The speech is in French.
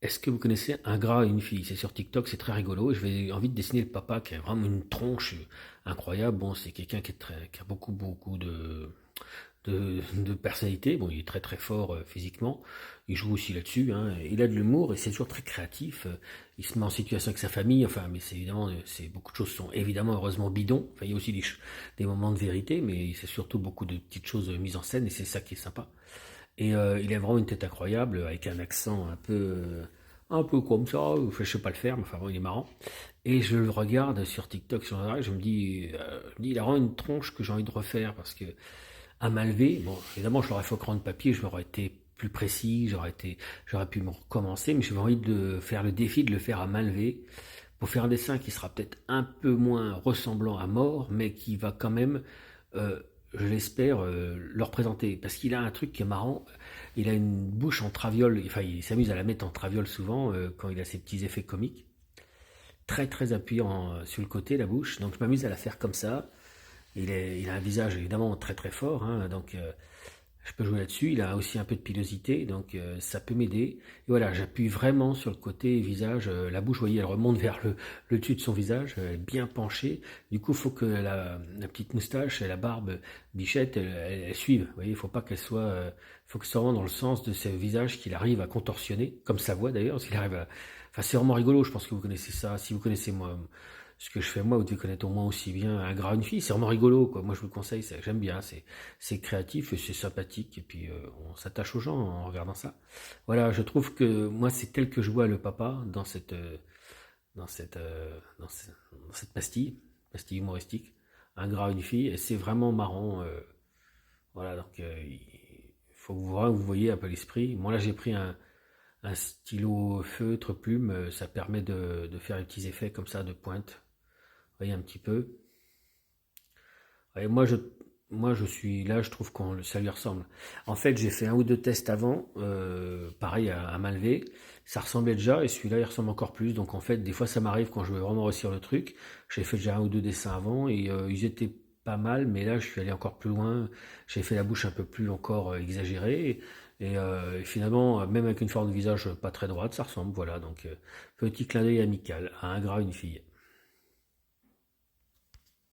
Est-ce que vous connaissez un gras et une fille? C'est sur TikTok, c'est très rigolo. J'ai envie de dessiner le papa qui a vraiment une tronche incroyable. Bon, c'est quelqu'un qui a beaucoup de personnalité. Bon, il est très très fort physiquement. Il joue aussi là-dessus, hein. Il a de l'humour et c'est toujours très créatif. Il se met en situation avec sa famille. Enfin, mais c'est évidemment, c'est beaucoup de choses sont évidemment heureusement bidons. Enfin, il y a aussi des moments de vérité, mais c'est surtout beaucoup de petites choses mises en scène et c'est ça qui est sympa. Et il a vraiment une tête incroyable, avec un accent un peu comme ça, je sais pas le faire, mais enfin bon, il est marrant. Et je le regarde sur TikTok, sur Instagram, il a vraiment une tronche que j'ai envie de refaire, parce que à main levée, bon, évidemment, je l'aurais fait au crayon de papier, je m'aurais été plus précis, j'aurais pu me recommencer, mais j'avais envie de faire le défi de le faire à main levée, pour faire un dessin qui sera peut-être un peu moins ressemblant à mort, mais qui va quand même, euh, je l'espère, le représenter. Parce qu'il a un truc qui est marrant, il a une bouche en traviole, enfin il s'amuse à la mettre en traviole souvent quand il a ses petits effets comiques. Très très appuyé sur le côté, la bouche, donc je m'amuse à la faire comme ça. Il a un visage évidemment très très fort, hein, donc je peux jouer là-dessus. Il a aussi un peu de pilosité, donc ça peut m'aider. Et voilà, j'appuie vraiment sur le côté visage. La bouche, vous voyez, elle remonte vers le dessus de son visage, elle est bien penchée. Du coup, il faut que la petite moustache et la barbe bichette, elle suivent. Vous voyez, il faut pas qu'elle soit, faut que ce soit vraiment dans le sens de ce visage qu'il arrive à contorsionner, comme sa voix d'ailleurs, parce qu'il arrive à. Enfin, c'est vraiment rigolo. Je pense que vous connaissez ça. Si vous connaissez moi ce que je fais moi, vous devez connaître au moins aussi bien un gras une fille, c'est vraiment rigolo, quoi. Moi je vous le conseille, j'aime bien, c'est créatif et c'est sympathique, et puis on s'attache aux gens en regardant ça. Voilà, je trouve que moi c'est tel que je vois le papa dans cette, dans cette pastille humoristique, un gras une fille, et c'est vraiment marrant. Voilà, donc il faut que vous voyez un peu l'esprit. Moi là j'ai pris un stylo feutre plume, ça permet de faire des petits effets comme ça de pointe. Vous voyez un petit peu. Et moi, je suis là, je trouve que ça lui ressemble. En fait, j'ai fait un ou deux tests avant, pareil à main levée. Ça ressemblait déjà, et celui-là, il ressemble encore plus. Donc, en fait, des fois, ça m'arrive quand je veux vraiment réussir le truc. J'ai fait déjà un ou deux dessins avant, et ils étaient pas mal, mais là, je suis allé encore plus loin. J'ai fait la bouche un peu plus encore exagérée. Et finalement, même avec une forme de visage pas très droite, ça ressemble. Voilà, donc petit clin d'œil amical à un gras, une fille.